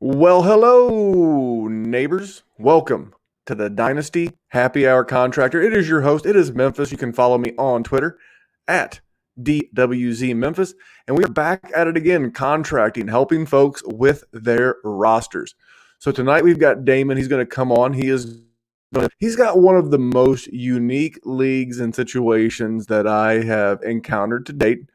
Well, hello, neighbors. Welcome to the Dynasty Happy Hour Contractor. It is your host. It is Memphis. You can follow me on Twitter at DWZ Memphis. And we are back at it again, contracting, helping folks with their rosters. So tonight we've got Damen. He's going to come on. He's got one of the most unique leagues and situations that I have encountered to date.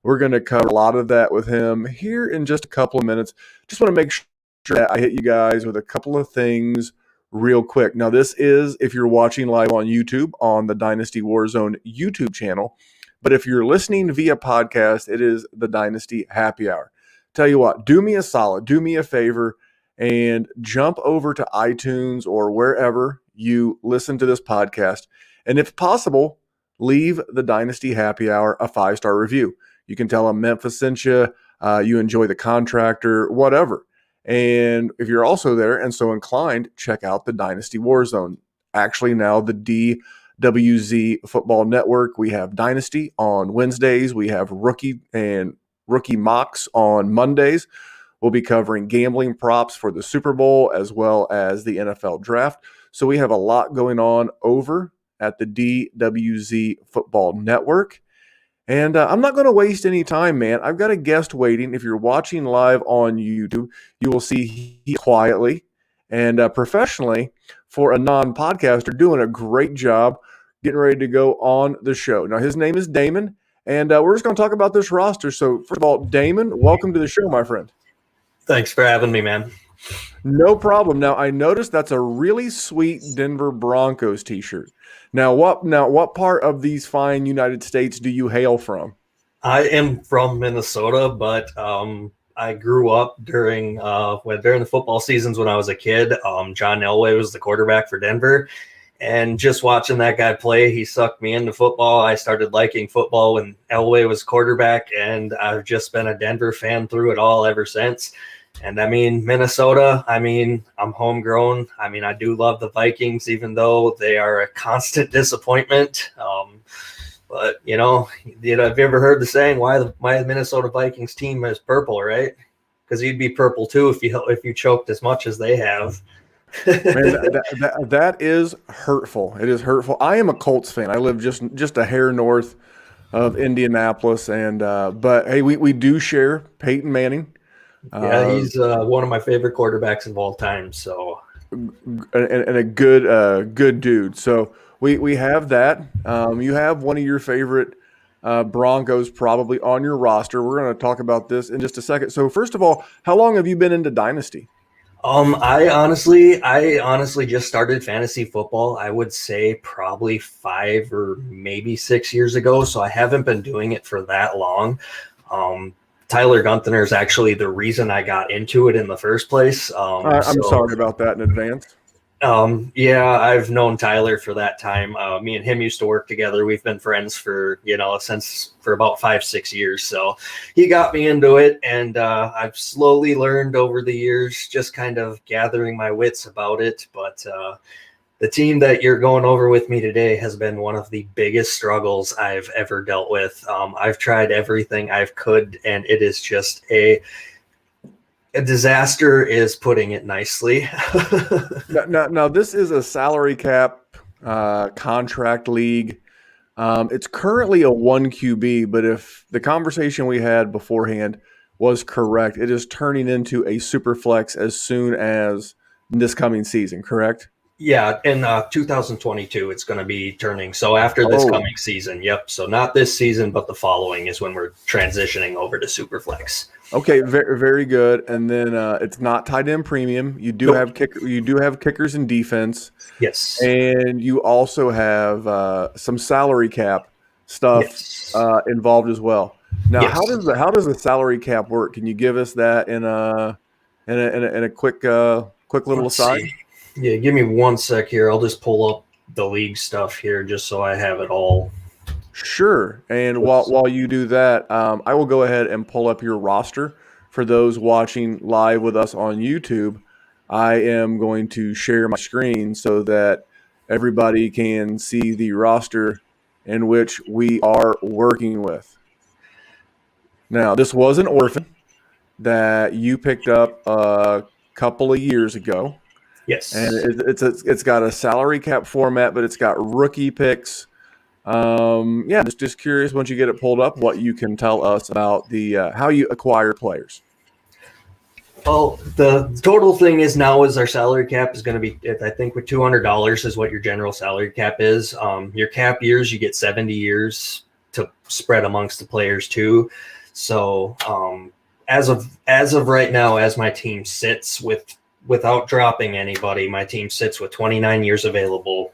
We're going to cover a lot of that with him here in just a couple of minutes. Just want to make sure that I hit you guys with a couple of things real quick. Now, this is if you're watching live on YouTube on the Dynasty Warzone YouTube channel. But if you're listening via podcast, it is the Dynasty Happy Hour. Tell you what, do me a solid, do me a favor, and jump over to iTunes or wherever you listen to this podcast. And if possible, leave the Dynasty Happy Hour a 5-star review. You can tell them Memphis sent you, you enjoy the Contractor, whatever. And if you're also there and so inclined, check out the Dynasty Warzone. Actually, now the DWZ Football Network. We have Dynasty on Wednesdays. We have rookie mocks on Mondays. We'll be covering gambling props for the Super Bowl as well as the NFL draft. So we have a lot going on over at the DWZ Football Network. And I'm not going to waste any time, man. I've got a guest waiting. If you're watching live on YouTube, you will see he quietly and professionally, for a non-podcaster, doing a great job getting ready to go on the show. Now, his name is Damen, and we're just going to talk about this roster. So, first of all, Damen, welcome to the show, my friend. Thanks for having me, man. No problem. Now, I noticed that's a really sweet Denver Broncos t-shirt. Now, what part of these fine United States do you hail from? I am from Minnesota, but I grew up during the football seasons when I was a kid. John Elway was the quarterback for Denver, and just watching that guy play, he sucked me into football. I started liking football when Elway was quarterback, and I've just been a Denver fan through it all ever since. And I mean, Minnesota, I'm homegrown. I do love the Vikings, even though they are a constant disappointment. But have you ever heard the saying, why the Minnesota Vikings team is purple, right? Because you'd be purple too if you choked as much as they have. Man, that is hurtful. It is hurtful. I am a Colts fan. I live just a hair north of Indianapolis, and but hey, we do share Peyton Manning. Yeah, he's one of my favorite quarterbacks of all time. So, and a good dude. So we have that. You have one of your favorite Broncos probably on your roster. We're going to talk about this in just a second. So first of all, how long have you been into Dynasty? I honestly just started fantasy football. I would say probably 5 or maybe 6 years ago. So I haven't been doing it for that long. Tyler Gunther is actually the reason I got into it in the first place. I'm sorry about that in advance. Yeah, I've known Tyler for that time. Me and him used to work together. We've been friends for about 5-6 years. So he got me into it, and I've slowly learned over the years, just kind of gathering my wits about it. But the team that you're going over with me today has been one of the biggest struggles I've ever dealt with. I've tried everything I've could, and it is just a disaster is putting it nicely. Now, this is a salary cap contract league. It's currently a 1 QB, but if the conversation we had beforehand was correct, it is turning into a super flex as soon as this coming season, correct? Yeah, in 2022, it's going to be turning. So after this coming season, yep. So not this season, but the following is when we're transitioning over to Superflex. Okay, very, very good. And then it's not tied in premium. You do have kickers and defense. Yes. And you also have some salary cap stuff involved as well. Now, how does the salary cap work? Can you give us that in a quick little aside? See. Yeah, give me 1 sec here. I'll just pull up the league stuff here just so I have it all. Sure. And while you do that, I will go ahead and pull up your roster. For those watching live with us on YouTube, I am going to share my screen so that everybody can see the roster in which we are working with. Now, this was an orphan that you picked up a couple of years ago. Yes. And it's got a salary cap format, but it's got rookie picks. Just curious, once you get it pulled up, what you can tell us about the how you acquire players. Well, the total thing is now is our salary cap is going to be, I think, with $200 is what your general salary cap is. Your cap years, you get 70 years to spread amongst the players too. So as of right now, as my team sits without dropping anybody, my team sits with 29 years available.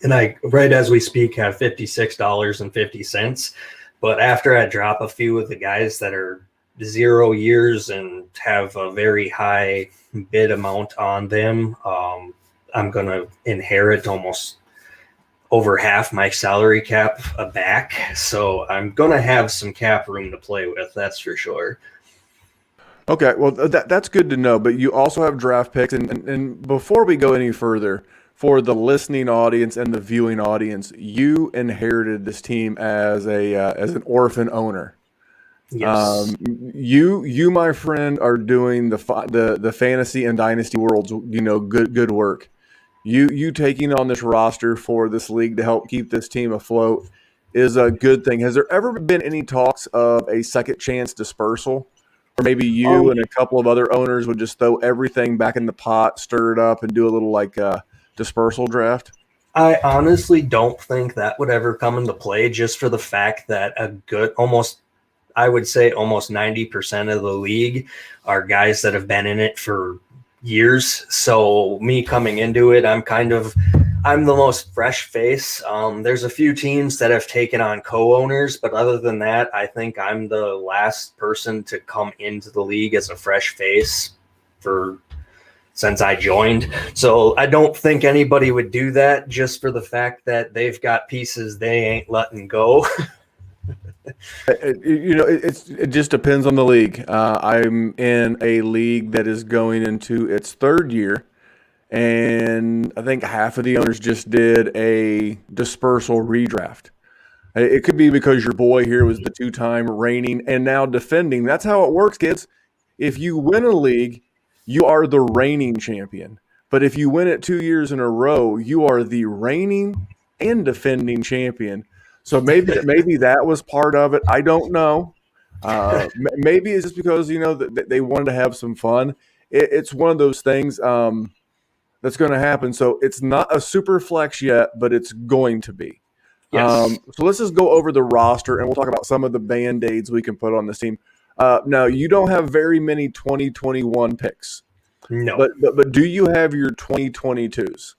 And I, right as we speak, have $56.50. But after I drop a few of the guys that are 0 years and have a very high bid amount on them, I'm going to inherit almost over half my salary cap back. So I'm going to have some cap room to play with. That's for sure. Okay, well, that's good to know. But you also have draft picks. And before we go any further, for the listening audience and the viewing audience, you inherited this team as an orphan owner. Yes. You, my friend, are doing the fantasy and dynasty worlds, good work. You taking on this roster for this league to help keep this team afloat is a good thing. Has there ever been any talks of a second chance dispersal? Or maybe you and a couple of other owners would just throw everything back in the pot, stir it up, and do a little dispersal draft? I honestly don't think that would ever come into play, just for the fact that I would say almost 90% of the league are guys that have been in it for years. So me coming into it, I'm the most fresh face. There's a few teams that have taken on co-owners, but other than that, I think I'm the last person to come into the league as a fresh face since I joined. So I don't think anybody would do that, just for the fact that they've got pieces they ain't letting go. It just depends on the league. I'm in a league that is going into its third year, and I think half of the owners just did a dispersal redraft. It could be because your boy here was the two-time reigning and now defending. That's how it works, kids. If you win a league, you are the reigning champion. But if you win it 2 years in a row, you are the reigning and defending champion. So maybe that was part of it. I don't know. Maybe it's just because they wanted to have some fun. It's one of those things that's going to happen. So it's not a super flex yet, but it's going to be. Yes. So let's just go over the roster, and we'll talk about some of the Band-Aids we can put on this team. Now, you don't have very many 2021 picks. No. But do you have your 2022s?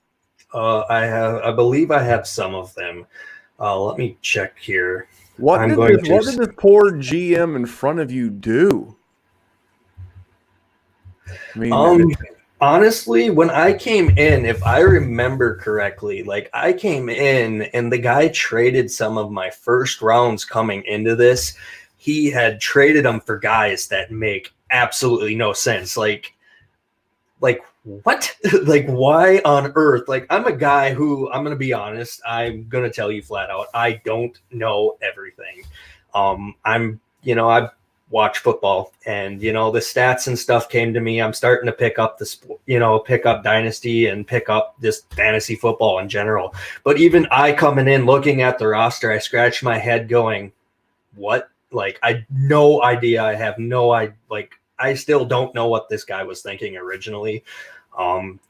I believe I have some of them. Let me check here. What did this poor GM in front of you do? I mean, honestly, when I came in, if I remember correctly, I came in and the guy traded some of my first rounds coming into this. He had traded them for guys that make absolutely no sense. Like what? Why on earth? I'm a guy who, I'm going to be honest, I'm going to tell you flat out, I don't know everything. I've watched football, and, the stats and stuff came to me. I'm starting to pick up pick up Dynasty and pick up just fantasy football in general. But even I coming in, looking at the roster, I scratched my head going, what? I no idea. I have no idea. I still don't know what this guy was thinking originally. But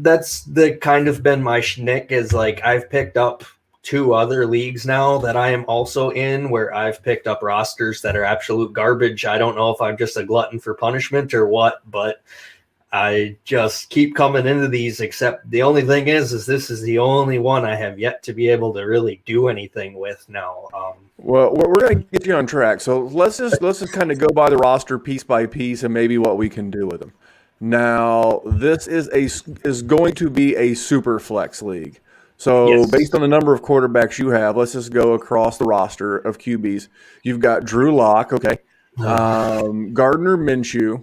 that's the kind of been my shtick, is I've picked up 2 other leagues now that I am also in, where I've picked up rosters that are absolute garbage. I don't know if I'm just a glutton for punishment or what, but I just keep coming into these, except the only thing is this is the only one I have yet to be able to really do anything with now. Well, we're going to get you on track. So let's just kind of go by the roster piece by piece and maybe what we can do with them. Now, this is going to be a super flex league. So Yes. Based on the number of quarterbacks you have, let's just go across the roster of QBs. You've got Drew Lock, okay, Gardner Minshew,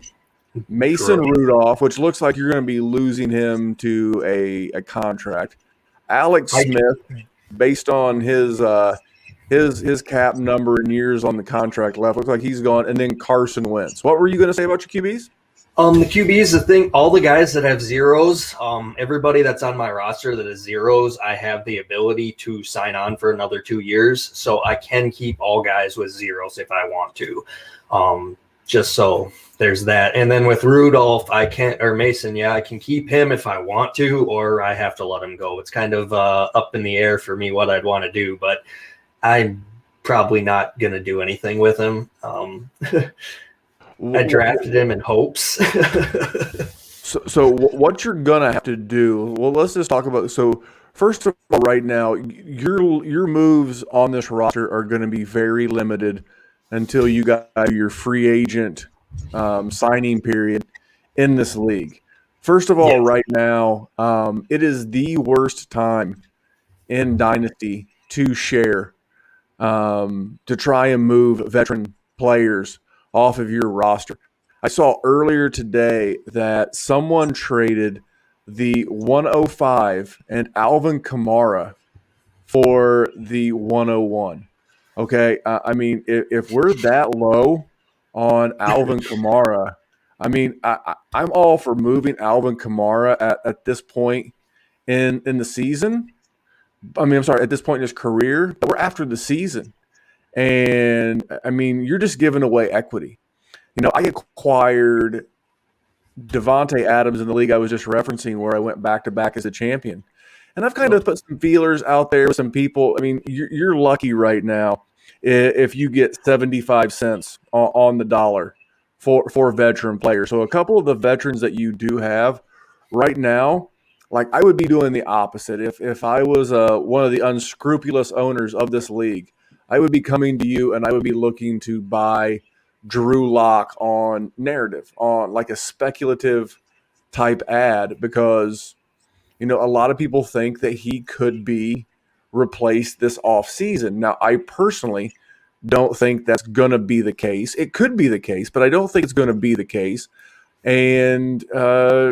Mason Rudolph, which looks like you're going to be losing him to a contract. Alex Smith, based on his cap number and years on the contract left, looks like he's gone. And then Carson Wentz. What were you going to say about your QBs? The QBs, the thing, all the guys that have zeros, everybody that's on my roster that is zeros, I have the ability to sign on for another 2 years. So I can keep all guys with zeros if I want to. Just so there's that. And then with Rudolph, I can't, or Mason, I can keep him if I want to, or I have to let him go. It's kind of up in the air for me what I'd want to do, but I'm probably not going to do anything with him. I drafted him in hopes. So what you're gonna have to do? Well, let's just talk about. So first of all, right now, your moves on this roster are going to be very limited until you got your free agent signing period in this league. First of all, right now, it is the worst time in Dynasty to share to try and move veteran players off of your roster. I saw earlier today that someone traded the 105 and Alvin Kamara for the 101. Okay, I mean, if we're that low on Alvin Kamara, I mean, I'm all for moving Alvin Kamara at this point in the season. I mean, I'm sorry, at this point in his career, but we're after the season. And, I mean, you're just giving away equity. You know, I acquired Devontae Adams in the league I was just referencing where I went back-to-back as a champion. And I've kind of put some feelers out there with some people. I mean, you're lucky right now if you get 75 cents on the dollar for veteran players. So a couple of the veterans that you do have right now, like I would be doing the opposite. If I was one of the unscrupulous owners of this league, I would be coming to you and I would be looking to buy Drew Lock on narrative, on like a speculative type ad, because you know a lot of people think that he could be replaced this offseason. Now, I personally don't think that's going to be the case. It could be the case, but I don't think it's going to be the case. And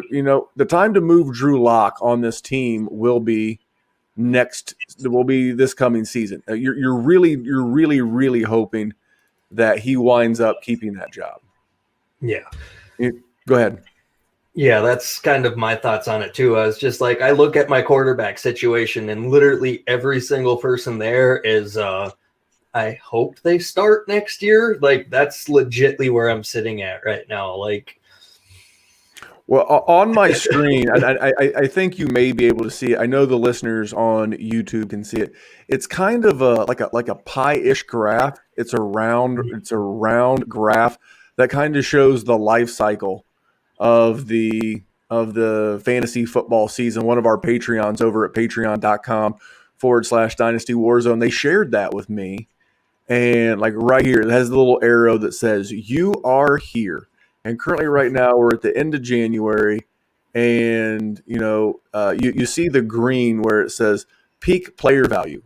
you know, the time to move Drew Lock on this team will be this coming season. You're really hoping that he winds up keeping that job. Yeah. Go ahead. Yeah, that's kind of my thoughts on it too. I was just like, I look at my quarterback situation and literally every single person there is, I hope they start next year. Like that's legitly where I'm sitting at right now. Like, well, on my screen, I think you may be able to see it. I know the listeners on YouTube can see it. It's kind of like a pie-ish graph. It's a round graph that kind of shows the life cycle of the fantasy football season. One of our Patreons over at patreon.com/Dynasty Warzone, they shared that with me. And like right here, it has the little arrow that says, "You are here." And currently right now we're at the end of January, and you know you see the green where it says peak player value.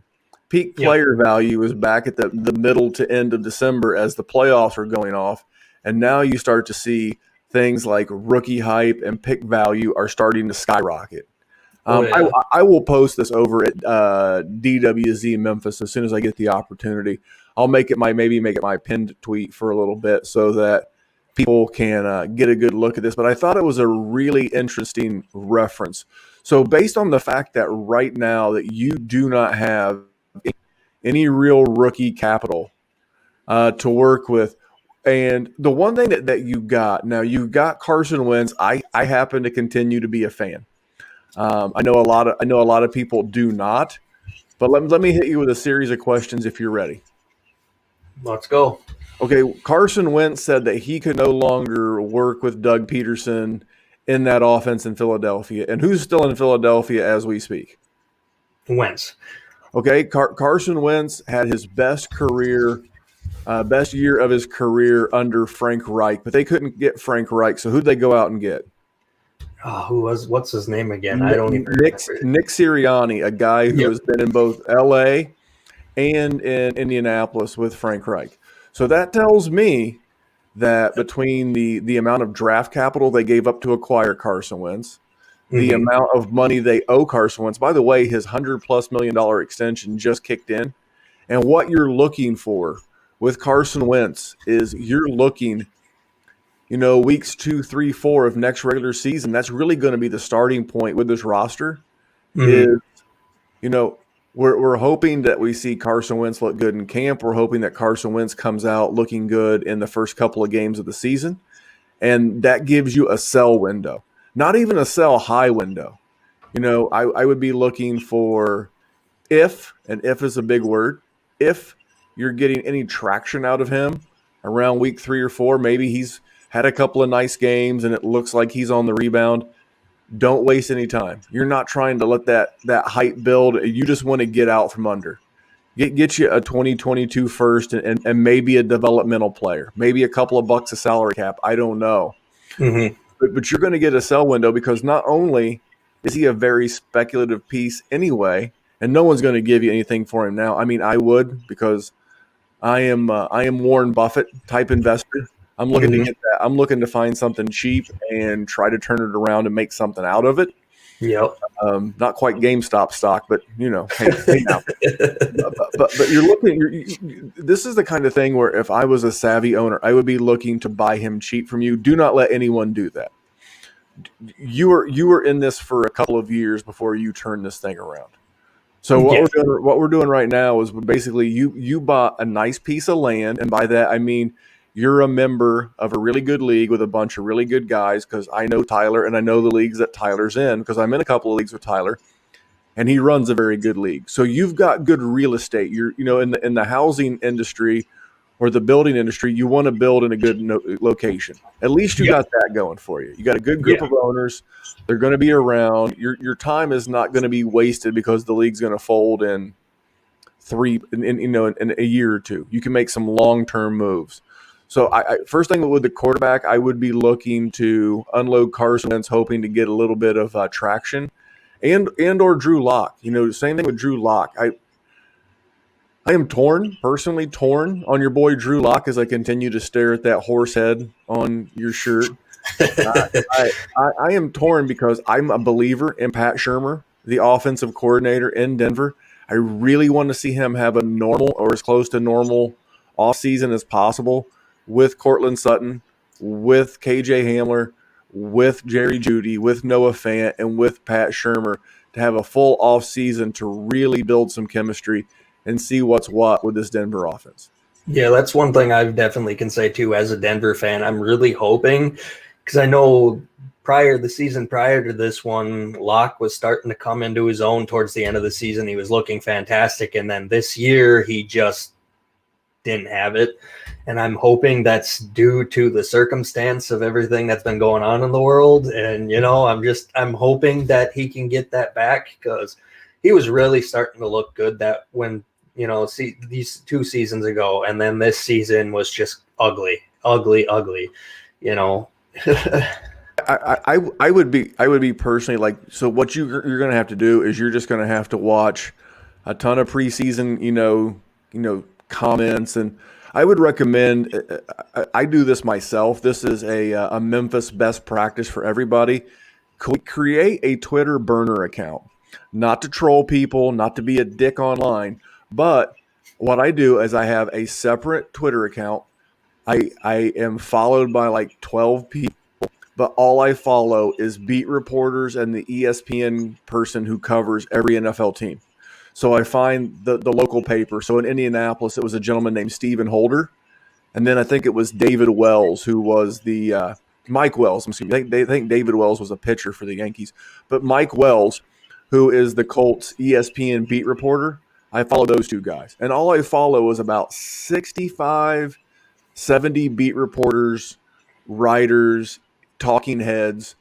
Peak player value is back at the middle to end of December as the playoffs are going off, and now you start to see things like rookie hype and pick value are starting to skyrocket. I will post this over at DWZ Memphis as soon as I get the opportunity. I'll make it my pinned tweet for a little bit so that people can get a good look at this. But I thought it was a really interesting reference. So based on the fact that right now that you do not have any real rookie capital to work with, and the one thing that you got, now you got Carson Wentz. I happen to continue to be a fan. I know a lot of people do not, but let me hit you with a series of questions if you're ready. Let's go. Okay, Carson Wentz said that he could no longer work with Doug Peterson in that offense in Philadelphia. And who's still in Philadelphia as we speak? Wentz. Okay, Carson Wentz had his best year of his career under Frank Reich, but they couldn't get Frank Reich. So who'd they go out and get? What's his name again? I don't even remember. Nick Sirianni, a guy who has been in both LA and in Indianapolis with Frank Reich. So that tells me that between the amount of draft capital they gave up to acquire Carson Wentz, the amount of money they owe Carson Wentz, by the way, his $100+ million extension just kicked in, and what you're looking for with Carson Wentz is you're looking weeks 2, 3, 4 of next regular season, that's really going to be the starting point with this roster. Mhm. Is you know we're hoping that we see Carson Wentz look good in camp. We're hoping that Carson Wentz comes out looking good in the first couple of games of the season, and that gives you a sell window, not even a sell high window. I would be looking for, and if is a big word, if you're getting any traction out of him around week 3 or 4, maybe he's had a couple of nice games and it looks like he's on the rebound. Don't waste any time. You're not trying to let that hype build. You just want to get out from under. Get you a 2022 first and maybe a developmental player, maybe a couple of bucks of salary cap. I don't know. Mhm. But you're going to get a sell window because not only is he a very speculative piece anyway, and no one's going to give you anything for him now. I mean, I would, because I am Warren Buffett type investor. I'm looking to Mhm. get that. I'm looking to find something cheap and try to turn it around and make something out of it. Yep. Not quite GameStop stock, but hey now. But you're looking. This is the kind of thing where if I was a savvy owner, I would be looking to buy him cheap from you. Do not let anyone do that. You were in this for a couple of years before you turn this thing around. So Yeah. what we're doing right now is basically you bought a nice piece of land, and by that I mean you're a member of a really good league with a bunch of really good guys, because I know Tyler and I know the leagues that Tyler's in, because I'm in a couple of leagues with Tyler, and he runs a very good league. So you've got good real estate. You're in the housing industry or the building industry, you want to build in a good location. At least you Yeah. got that going for you. You got a good group Yeah. of owners. They're going to be around. Your time is not going to be wasted because the league's going to fold in in a year or two. You can make some long term moves. So first thing with the quarterback, I would be looking to unload Carson Wentz, hoping to get a little bit of traction, and or Drew Lock. Same thing with Drew Lock. I am personally torn on your boy Drew Lock as I continue to stare at that horse head on your shirt. I am torn because I'm a believer in Pat Shurmur, the offensive coordinator in Denver. I really want to see him have a normal or as close to normal offseason as possible with Cortland Sutton, with KJ Hamler, with Jerry Jeudy, with Noah Fant, and with Pat Shurmur, to have a full offseason to really build some chemistry and see what's what with this Denver offense. Yeah, that's one thing I definitely can say too. As a Denver fan, I'm really hoping, because I know the season prior to this one, Locke was starting to come into his own towards the end of the season. He was looking fantastic, and then this year he just didn't have it. And I'm hoping that's due to the circumstance of everything that's been going on in the world. And I'm hoping that he can get that back, because he was really starting to look good that when see these 2 seasons ago, and then this season was just ugly, ugly, ugly. You know. I would be personally like, so what you're going to have to do is you're just going to have to watch a ton of preseason comments, and I would recommend, I do this myself. This is a Memphis best practice for everybody. Create a Twitter burner account, not to troll people, not to be a dick online, but what I do is I have a separate Twitter account. I am followed by like 12 people, but all I follow is beat reporters and the ESPN person who covers every NFL team. So I find the local paper. So in Indianapolis, it was a gentleman named Stephen Holder. And then I think it was David Wells, who was the Mike Wells. They think David Wells was a pitcher for the Yankees. But Mike Wells, who is the Colts ESPN beat reporter, I follow those two guys. And all I follow is about 65, 70 beat reporters, writers, talking heads,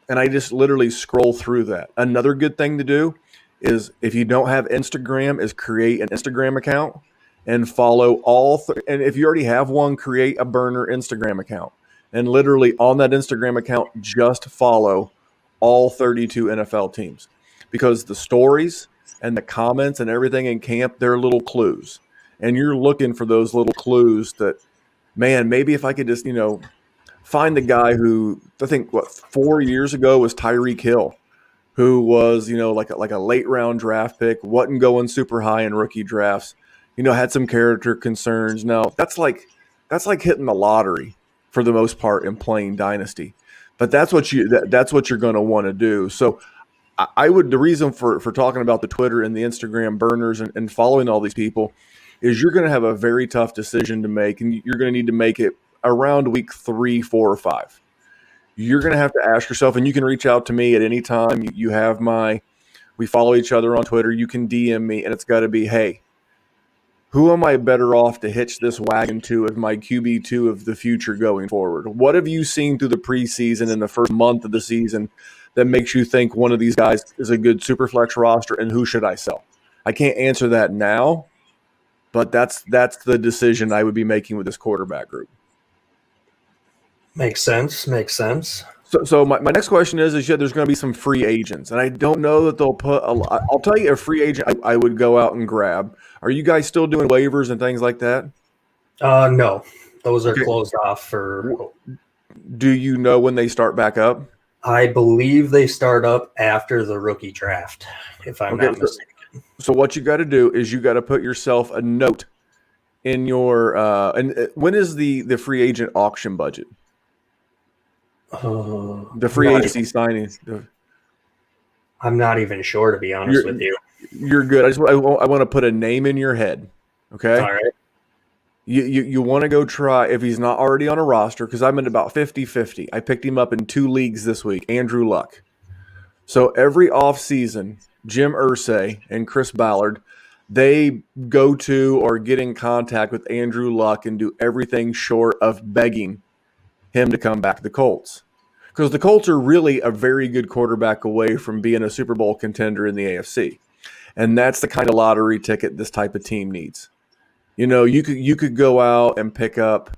and I just literally scroll through that. Another good thing to do is, if you don't have Instagram, is create an Instagram account and follow and if you already have one, create a burner Instagram account, and literally on that Instagram account just follow all 32 NFL teams, because the stories and the comments and everything in camp, they're little clues, and you're looking for those little clues that, man, maybe if I could just find the guy who, I think 4 years ago was Tyreek Hill, who was like a late round draft pick, wasn't going super high in rookie drafts, had some character concerns. Now that's like hitting the lottery. for the most part in playing Dynasty. But that's what you're going to want to do. So I would, the reason for talking about the Twitter and the Instagram burners and following all these people is you're going to have a very tough decision to make, and you're going to need to make it around week 3, 4, or 5. You're going to have to ask yourself, and you can reach out to me at any time. You have we follow each other on Twitter. You can DM me, and it's got to be, hey, who am I better off to hitch this wagon to as my QB2 of the future going forward? What have you seen through the preseason in the first month of the season that makes you think one of these guys is a good Superflex roster, and who should I sell? I can't answer that now, but that's the decision I would be making with this quarterback group. Makes sense. So my next question is there's going to be some free agents, and I don't know that they'll put a lot. I'll tell you a free agent I would go out and grab. Are you guys still doing waivers and things like that? No, those are closed off for. Do you know when they start back up? I believe they start up after the rookie draft, if I'm not mistaken. So what you got to do is you got to put yourself a note in your and when is the free agent auction budget? The free agency signing. I'm not even sure, to be honest with you. You're good. I want to put a name in your head. Okay. All right. You want to go try, if he's not already on a roster, because I'm at about 50-50. I picked him up in 2 leagues this week, Andrew Luck. So every offseason, Jim Irsay and Chris Ballard, they go to or get in contact with Andrew Luck and do everything short of begging him to come back to the Colts. Because the Colts are really a very good quarterback away from being a Super Bowl contender in the AFC. And that's the kind of lottery ticket this type of team needs. You know, you could go out and pick up,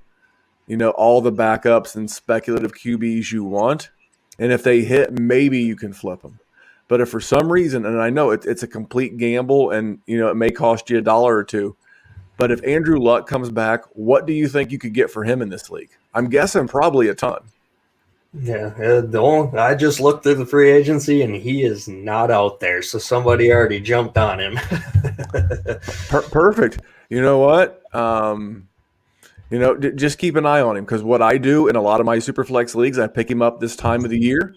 all the backups and speculative QBs you want. And if they hit, maybe you can flip them. But if for some reason, and I know it's a complete gamble and, it may cost you $1 or $2. But if Andrew Luck comes back, what do you think you could get for him in this league? I'm guessing probably a ton. Yeah, I just looked through the free agency and he is not out there. So somebody already jumped on him. Perfect. You know what? Just keep an eye on him, because what I do in a lot of my Superflex leagues, I pick him up this time of the year.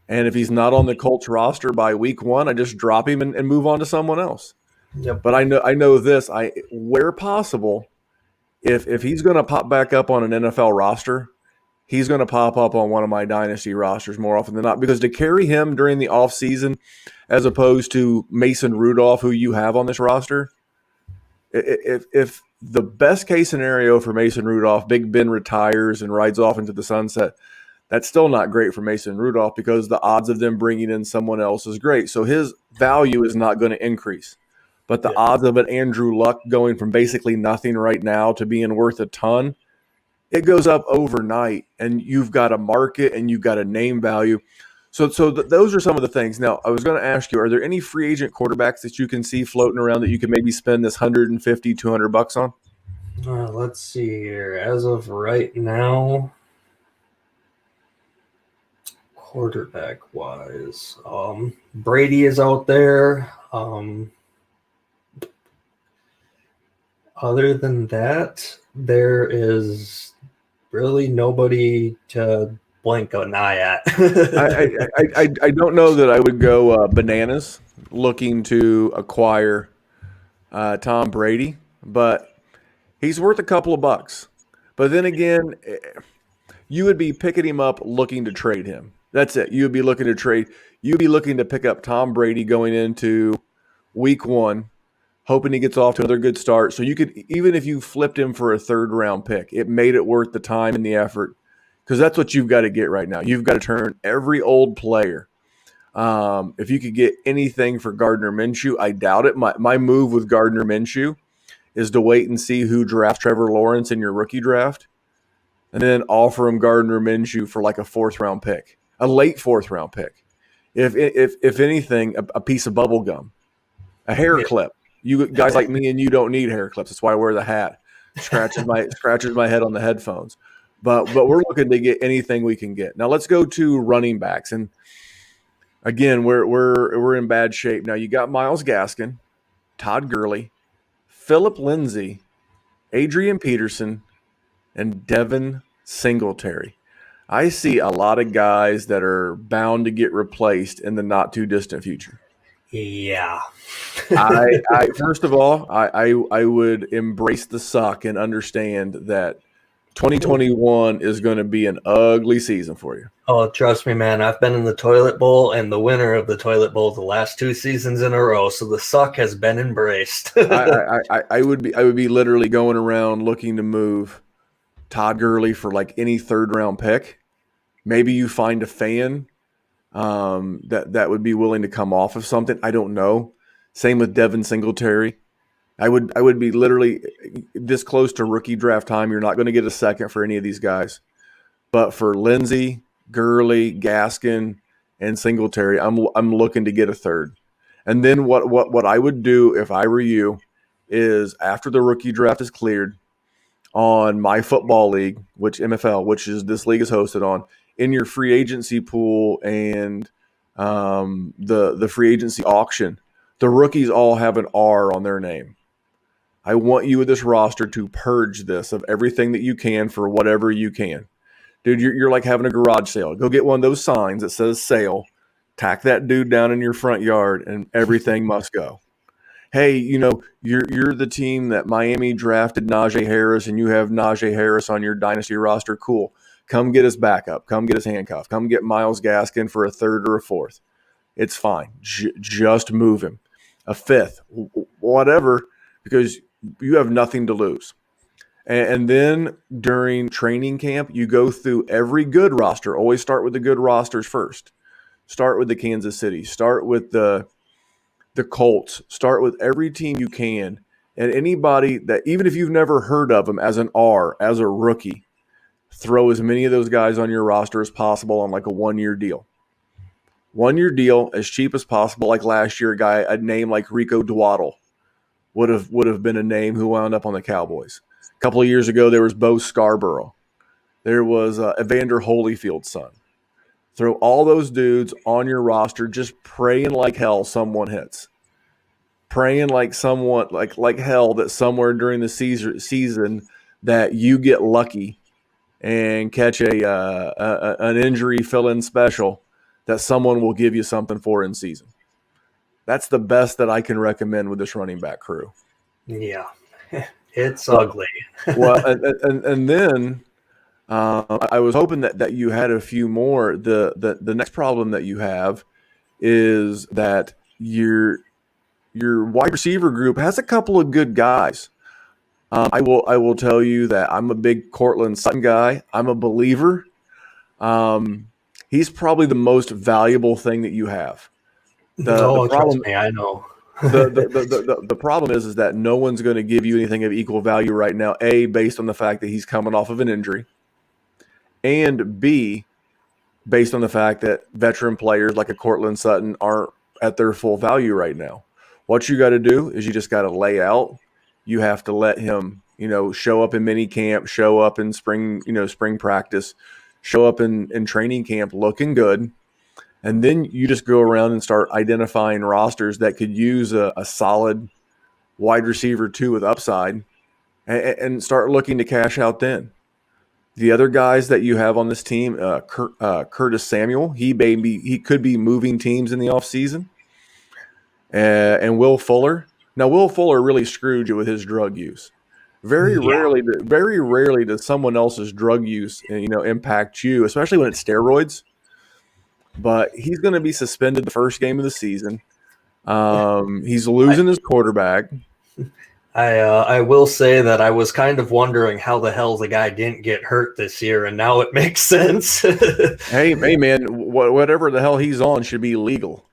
And if he's not on the Colts roster by week 1, I just drop him and move on to someone else. Yep. But I know this. Where possible, if he's going to pop back up on an NFL roster, he's going to pop up on one of my Dynasty rosters more often than not, because to carry him during the offseason as opposed to Mason Rudolph, who you have on this roster, if the best case scenario for Mason Rudolph, Big Ben retires and rides off into the sunset, that's still not great for Mason Rudolph, because the odds of them bringing in someone else is great. So his value is not going to increase. But the odds of an Andrew Luck going from basically nothing right now to being worth a ton, it goes up overnight, and you've got a market and you've got a name value. So those are some of the things. Now, I was going to ask you, are there any free agent quarterbacks that you can see floating around that you can maybe spend this $150, $200 on? Let's see here. As of right now, quarterback-wise, Brady is out there. Other than that, there is really nobody to blink an eye at. I don't know that I would go bananas looking to acquire Tom Brady, but he's worth a couple of bucks. But then again, you would be picking him up looking to trade him. That's it. You would be looking to trade. You'd be looking to pick up Tom Brady going into week 1, hoping he gets off to another good start. So you could, even if you flipped him for a 3rd-round pick, it made it worth the time and the effort, because that's what you've got to get right now. You've got to turn every old player. If you could get anything for Gardner Minshew, I doubt it. My move with Gardner Minshew is to wait and see who drafts Trevor Lawrence in your rookie draft, and then offer him Gardner Minshew for like a 4th-round pick, a late 4th-round pick. If anything, a piece of bubble gum, a hair clip. You guys like me and you don't need hair clips. That's why I wear the hat. Scratches my head on the headphones. But we're looking to get anything we can get. Now let's go to running backs. And again, we're in bad shape. Now you got Myles Gaskin, Todd Gurley, Phillip Lindsay, Adrian Peterson, and Devin Singletary. I see a lot of guys that are bound to get replaced in the not too distant future. Yeah. I first of all, I would embrace the suck and understand that 2021 is going to be an ugly season for you. Oh, trust me, man. I've been in the toilet bowl and the winner of the toilet bowl the last 2 seasons in a row, so the suck has been embraced. I would be literally going around looking to move Todd Gurley for like any third round pick. Maybe you find a fan that would be willing to come off of something. I don't know. Same with Devin Singletary. I would be literally this close to rookie draft time. You're not going to get a second for any of these guys. But for Lindsey, Gurley, Gaskin, and Singletary, I'm looking to get a third. And then what I would do if I were you is after the rookie draft is cleared on my football league, which MFL, which is this league is hosted on, in your free agency pool and the free agency auction, the rookies all have an R on their name. I want you with this roster to purge this of everything that you can for whatever you can. Dude, you're like having a garage sale. Go get one of those signs that says sale, tack that dude down in your front yard, and everything must go. Hey, you're the team that Miami drafted Najee Harris, and you have Najee Harris on your dynasty roster. Cool. Come get his backup. Come get his handcuff. Come get Myles Gaskin for a third or a fourth. It's fine. Just move him. A fifth, whatever, because you have nothing to lose. And then during training camp, you go through every good roster. Always start with the good rosters first. Start with the Kansas City. Start with the Colts. Start with every team you can. And anybody that, even if you've never heard of them as an R, as a rookie, throw as many of those guys on your roster as possible on like a 1-year deal. 1-year deal, as cheap as possible. Like last year, a name like Rico Dwaddle would have been a name who wound up on the Cowboys. A couple of years ago, there was Bo Scarborough. There was Evander Holyfield's son. Throw all those dudes on your roster, just praying like hell someone hits. Praying like someone like hell that somewhere during the season that you get lucky and catch an injury fill-in special that someone will give you something for in season. That's the best that I can recommend with this running back crew. Yeah, it's ugly. Well, and then I was hoping that you had a few more. The next problem that you have is that your wide receiver group has a couple of good guys. I will tell you that I'm a big Cortland Sutton guy. I'm a believer. He's probably the most valuable thing that you have. The problem, trust me, I know. the problem is that no one's going to give you anything of equal value right now. A, based on the fact that he's coming off of an injury, and B, based on the fact that veteran players like a Cortland Sutton aren't at their full value right now. What you got to do is you just got to lay out. You have to let him, show up in mini camp, show up in spring practice, show up in training camp looking good. And then you just go around and start identifying rosters that could use a solid wide receiver 2 with upside and start looking to cash out then. The other guys that you have on this team, Curtis Samuel, he could be moving teams in the offseason. And Will Fuller. Now, Will Fuller really screwed you with his drug use. Very rarely does someone else's drug use impact you, especially when it's steroids. But he's going to be suspended the first game of the season. He's losing his quarterback. I will say that I was kind of wondering how the hell the guy didn't get hurt this year, and now it makes sense. hey, man, whatever the hell he's on should be legal.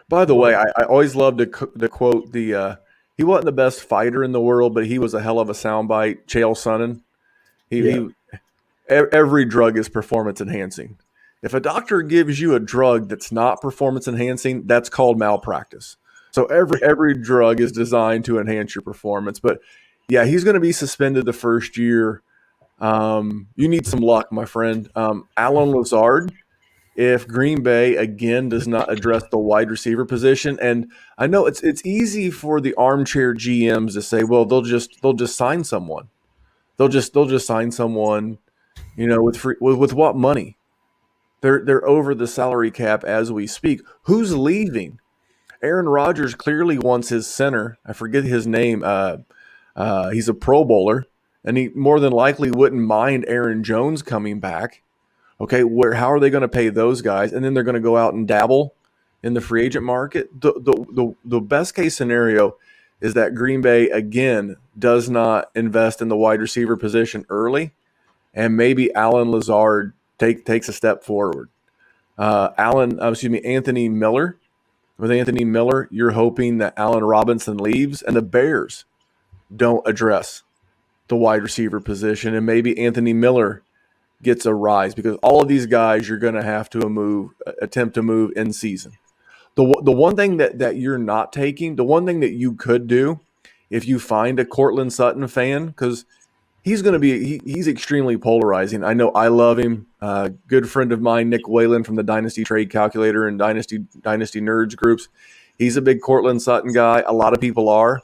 By the way, I always love to quote he wasn't the best fighter in the world, but he was a hell of a soundbite. Chael Sonnen. Every drug is performance enhancing. If a doctor gives you a drug that's not performance enhancing, that's called malpractice. So every drug is designed to enhance your performance. But yeah, he's going to be suspended the first year. You need some luck, my friend. Alan Lazard, if Green Bay again does not address the wide receiver position, and I know it's easy for the armchair GMs to say, well, they'll just sign someone. They'll just sign someone with what money? They're over the salary cap as we speak. Who's leaving? Aaron Rodgers clearly wants his center. I forget his name. He's a Pro Bowler, and he more than likely wouldn't mind Aaron Jones coming back. Okay, how are they going to pay those guys? And then they're going to go out and dabble in the free agent market. The best case scenario is that Green Bay again does not invest in the wide receiver position early, and maybe Alan Lazard takes a step forward. Anthony Miller. With Anthony Miller, you're hoping that Allen Robinson leaves and the Bears don't address the wide receiver position, and maybe Anthony Miller gets a rise, because all of these guys you're going to have to attempt to move in season. The one thing that you're not taking, the one thing that you could do if you find a Cortland Sutton fan, because he's going to be he's extremely polarizing. I know I love him. Good friend of mine, Nick Whalen from the Dynasty Trade Calculator and Dynasty Nerds groups. He's a big Cortland Sutton guy. A lot of people are.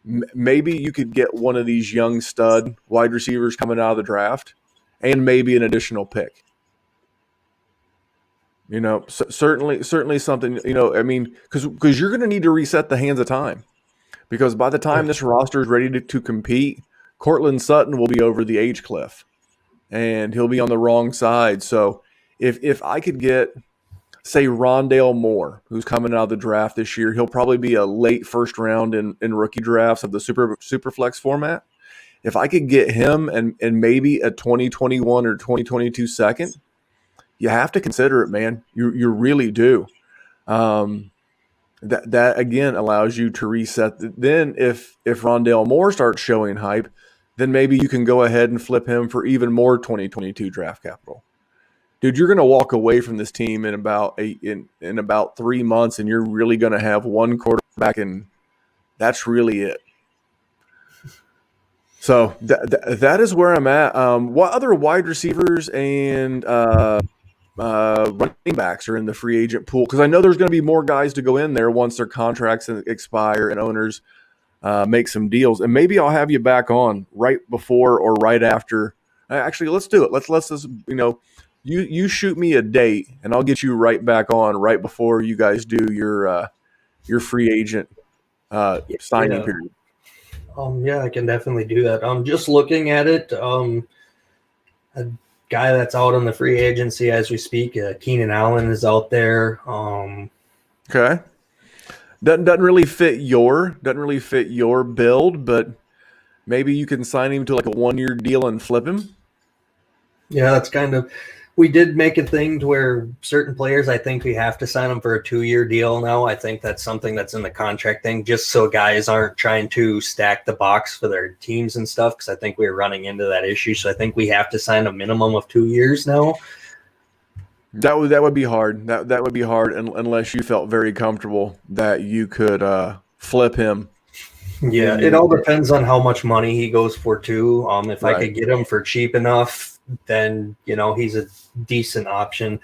Maybe you could get one of these young stud wide receivers coming out of the draft, and maybe an additional pick. Certainly something. Because you're going to need to reset the hands of time. Because by the time this roster is ready to compete, Cortland Sutton will be over the age cliff, and he'll be on the wrong side. So if I could get, say, Rondale Moore, who's coming out of the draft this year, he'll probably be a late first round in rookie drafts of the super flex format. If I could get him and maybe a 2021 or 2022 second, you have to consider it, man. You really do. That again allows you to reset. Then if Rondale Moore starts showing hype, then maybe you can go ahead and flip him for even more 2022 draft capital. Dude, you're going to walk away from this team in about 3 months, and you're really going to have one quarterback, and that's really it. So that is where I'm at. What other wide receivers and running backs are in the free agent pool? Because I know there's going to be more guys to go in there once their contracts expire and owners make some deals. And maybe I'll have you back on right before or right after. Actually, let's do it. Let's just, you shoot me a date, and I'll get you right back on right before you guys do your free agent signing period. Yeah, I can definitely do that. Just looking at it, a guy that's out on the free agency as we speak, Keenan Allen is out there. Okay. Doesn't really fit your build, but maybe you can sign him to like a 1-year deal and flip him. Yeah, that's we did make a thing to where certain players, I think we have to sign them for a 2-year deal now. I think that's something that's in the contract thing, just so guys aren't trying to stack the box for their teams and stuff, because I think we're running into that issue. So I think we have to sign a minimum of 2 years now. That would be hard. That would be hard unless you felt very comfortable that you could flip him. Yeah, it all depends on how much money he goes for too. If I could get him for cheap enough, then he's a decent option.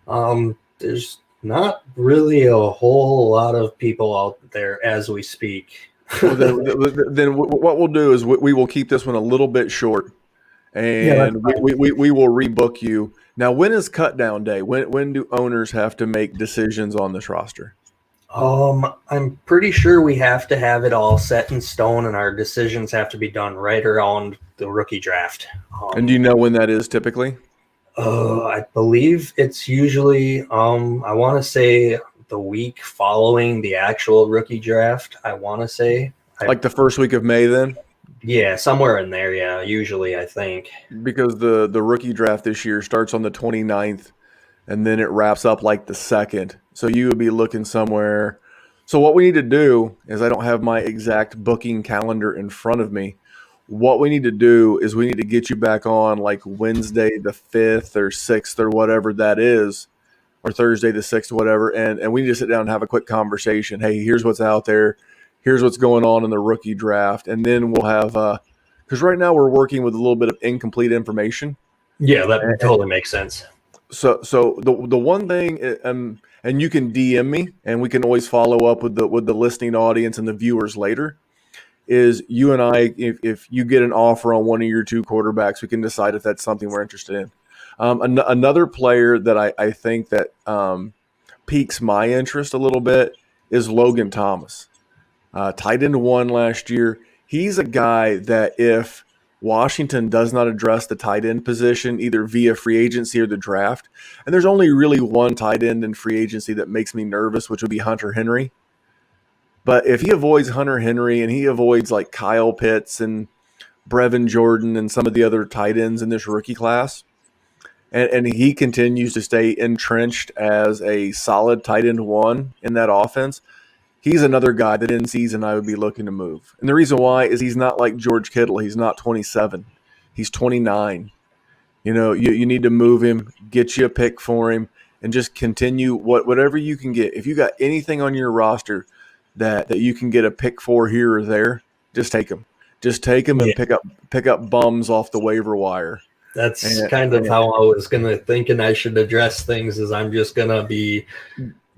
There's not really a whole lot of people out there as we speak. Well, then what we'll do is we will keep this one a little bit short, and we will rebook you. Now, when is cut down day? When do owners have to make decisions on this roster? I'm pretty sure we have to have it all set in stone, and our decisions have to be done right around the rookie draft. And do you know when that is typically? I believe it's usually, I want to say the week following the actual rookie draft. I want to say like the first week of May then? Yeah, somewhere in there. Yeah, usually I think. Because the rookie draft this year starts on the 29th, and then it wraps up like the 2nd. So you would be looking somewhere. So what we need to do is, I don't have my exact booking calendar in front of me. What we need to do is we need to get you back on like Wednesday the 5th or 6th or whatever that is, or Thursday the 6th, whatever. And we need to sit down and have a quick conversation. Hey, here's what's out there. Here's what's going on in the rookie draft. And then we'll have, because right now we're working with a little bit of incomplete information. Yeah, that totally makes sense. So the one thing, and you can DM me, and we can always follow up with the listening audience and the viewers later, is you and I, if you get an offer on one of your two quarterbacks, we can decide if that's something we're interested in. Another player that I think that piques my interest a little bit is Logan Thomas. Tight end one last year. He's a guy that if Washington does not address the tight end position, either via free agency or the draft, and there's only really one tight end in free agency that makes me nervous, which would be Hunter Henry. But if he avoids Hunter Henry and he avoids like Kyle Pitts and Brevin Jordan and some of the other tight ends in this rookie class, and he continues to stay entrenched as a solid tight end one in that offense, he's another guy that in season I would be looking to move. And the reason why is he's not like George Kittle. He's not 27. He's 29. You need to move him, get you a pick for him, and just continue whatever you can get. If you got anything on your roster that you can get a pick for here or there, just take them. Just take them and pick up bums off the waiver wire. That's kind of how I was thinking I should address things. Is I'm just gonna be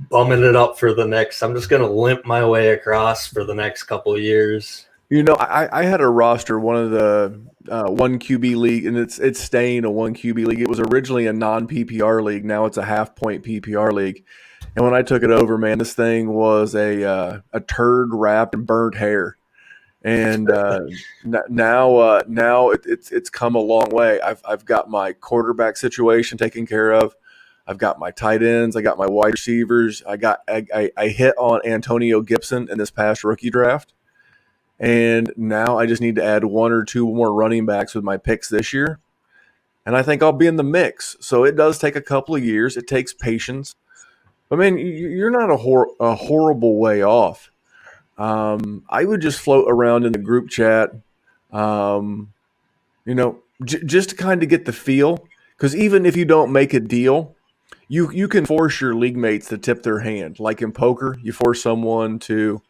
bumming it up for the next. I'm just gonna limp my way across for the next couple of years. I had a roster, one of the one QB league, and it's staying a one QB league. It was originally a non PPR league. Now it's a half point PPR league. And when I took it over, man, this thing was a turd wrapped in burnt hair. And now it's come a long way. I've got my quarterback situation taken care of. I've got my tight ends. I got my wide receivers. I hit on Antonio Gibson in this past rookie draft. And now I just need to add one or two more running backs with my picks this year. And I think I'll be in the mix. So it does take a couple of years. It takes patience. But, man, you're not a horrible way off. I would just float around in the group chat, just to kind of get the feel. Because even if you don't make a deal, you can force your league mates to tip their hand. Like in poker, you force someone to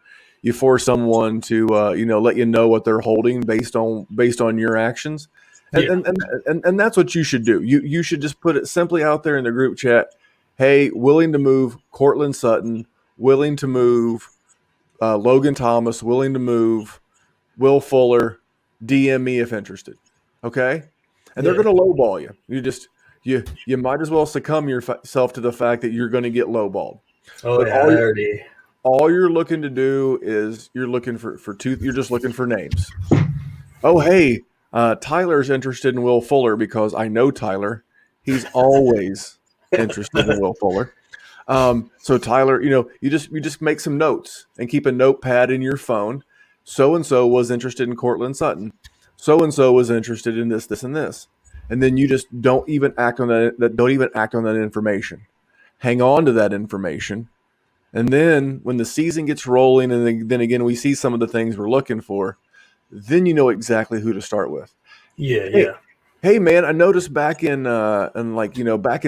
let you know what they're holding based on your actions. And that's what you should do. You should just put it simply out there in the group chat. Hey, willing to move Cortland Sutton, willing to move Logan Thomas, willing to move Will Fuller, DM me if interested. Okay? And they're going to lowball you. You might as well succumb yourself to the fact that you're going to get lowballed. Oh, but all you're looking to do is you're just looking for names. Oh, hey, Tyler's interested in Will Fuller because I know Tyler. He's always interested in Will Fuller. So Tyler, you just make some notes and keep a notepad in your phone. So-and-so was interested in Cortland Sutton. So-and-so was interested in this, and this. And then you just don't even act on that information. Hang on to that information. And then when the season gets rolling and then again we see some of the things we're looking for, then you know exactly who to start with. Hey man, I noticed back in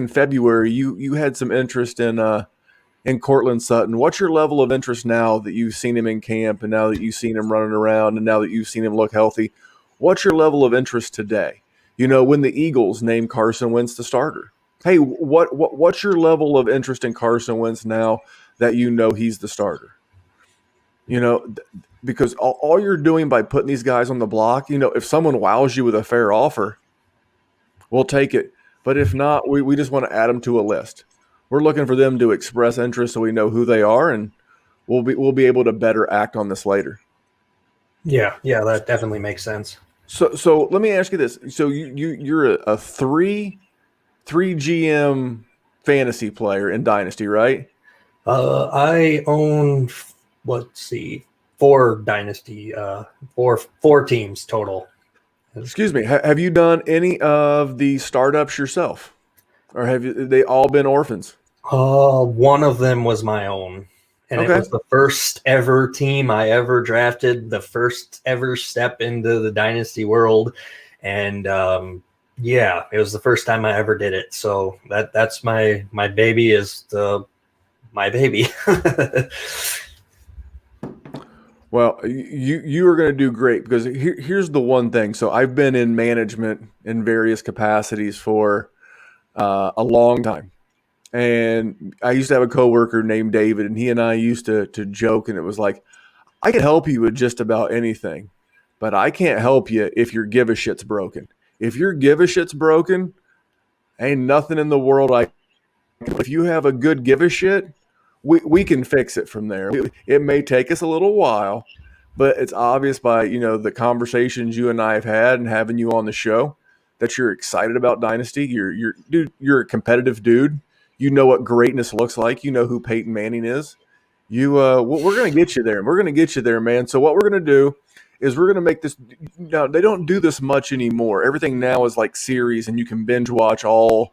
February you had some interest in Cortland Sutton. What's your level of interest now that you've seen him in camp and now that you've seen him running around and now that you've seen him look healthy? What's your level of interest today? When the Eagles named Carson Wentz the starter. Hey, what's your level of interest in Carson Wentz now that he's the starter? Because all you're doing by putting these guys on the block, if someone wows you with a fair offer, we'll take it. But if not, we just want to add them to a list. We're looking for them to express interest so we know who they are, and we'll be able to better act on this later. Yeah, that definitely makes sense. So let me ask you this. So you're a three GM fantasy player in Dynasty, right? I own, four Dynasty, four teams total. Excuse me. Have you done any of the startups yourself, or have they all been orphans? One of them was my own, and It was the first ever team I ever drafted, the first ever step into the Dynasty world, and it was the first time I ever did it. So that's my baby is my baby. Well, you are going to do great because here's the one thing. So I've been in management in various capacities for a long time. And I used to have a coworker named David, and he and I used to joke, and it was like, I can help you with just about anything, but I can't help you if your give a shit's broken. If your give a shit's broken, ain't nothing in the world if you have a good give a shit, we can fix it from there. It may take us a little while, but it's obvious by, the conversations you and I have had and having you on the show that you're excited about Dynasty. You're a competitive dude. You know what greatness looks like. You know who Peyton Manning is. We're going to get you there. We're going to get you there, man. So what we're going to do is we're going to make this. Now, they don't do this much anymore. Everything now is like series, and you can binge watch all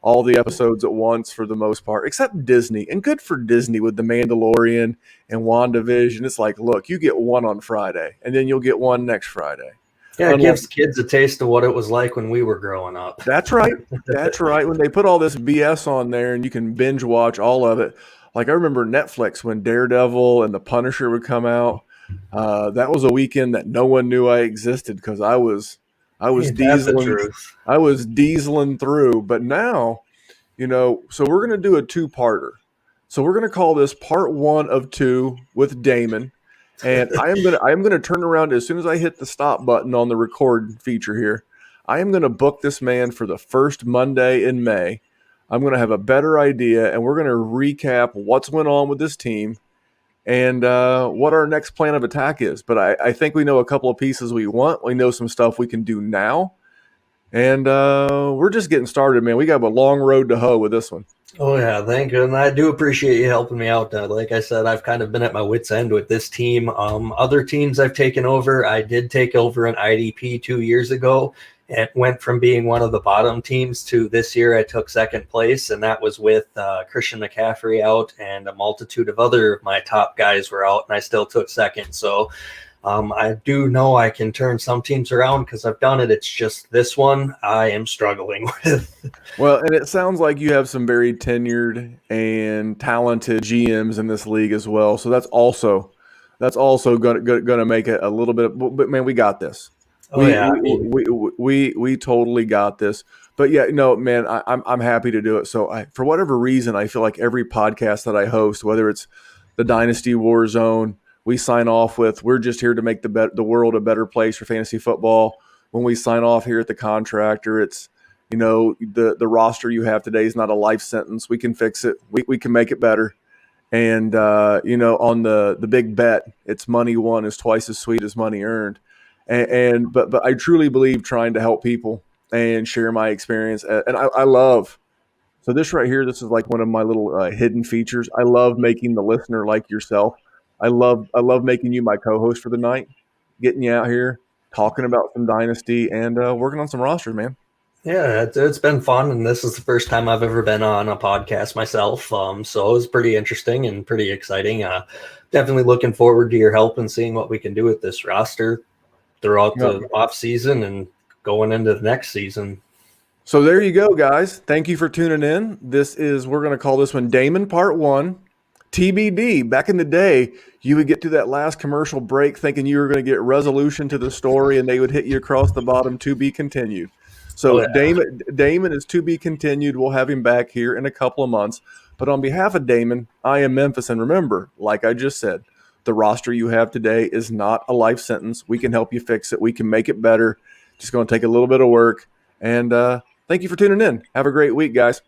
the episodes at once for the most part, except Disney. And good for Disney with The Mandalorian and WandaVision. It's like, look, you get one on Friday, and then you'll get one next Friday. Yeah, it gives kids a taste of what it was like when we were growing up. That's right. That's right. When they put all this BS on there and you can binge watch all of it. Like I remember Netflix when Daredevil and The Punisher would come out. That was a weekend that no one knew I existed because I was dieseling through. But now, so we're going to do a two-parter. So we're going to call this part 1 of 2 with Damen. And I am going to turn around as soon as I hit the stop button on the record feature here. I am going to book this man for the first Monday in May. I'm going to have a better idea, and we're going to recap what's went on with this team and what our next plan of attack is. But I think we know a couple of pieces we want. We know some stuff we can do now. And we're just getting started, man. We got a long road to hoe with this one. Oh, yeah, thank you. And I do appreciate you helping me out. Like I said, I've kind of been at my wit's end with this team. Other teams I've taken over, I did take over an IDP 2 years ago. It went from being one of the bottom teams to this year I took second place, and that was with Christian McCaffrey out and a multitude of other of my top guys were out, and I still took second. So I do know I can turn some teams around because I've done it. It's just this one I am struggling with. Well, and it sounds like you have some very tenured and talented GMs in this league as well. So that's also going to make it a little bit. But man, we got this. We totally got this. But yeah, no, man, I'm happy to do it. So for whatever reason, I feel like every podcast that I host, whether it's the Dynasty War Zone, we sign off with, we're just here to make the world a better place for fantasy football. When we sign off here at the Contractor, it's, the roster you have today is not a life sentence. We can fix it. We can make it better. And, on the big bet, it's money won is twice as sweet as money earned. But I truly believe trying to help people and share my experience. And I love, so this right here, this is like one of my little hidden features. I love making the listener like yourself. I love making you my co-host for the night, getting you out here, talking about some Dynasty and working on some rosters, man. Yeah, it's been fun, and this is the first time I've ever been on a podcast myself. So it was pretty interesting and pretty exciting. Definitely looking forward to your help and seeing what we can do with this roster throughout the off season and going into the next season. So there you go, guys. Thank you for tuning in. We're going to call this one Damen Part 1. TBD. Back in the day, you would get to that last commercial break thinking you were going to get resolution to the story and they would hit you across the bottom to be continued. So Damen is to be continued. We'll have him back here in a couple of months. But on behalf of Damen, I am Memphis. And remember, like I just said, the roster you have today is not a life sentence. We can help you fix it. We can make it better. Just going to take a little bit of work. And thank you for tuning in. Have a great week, guys.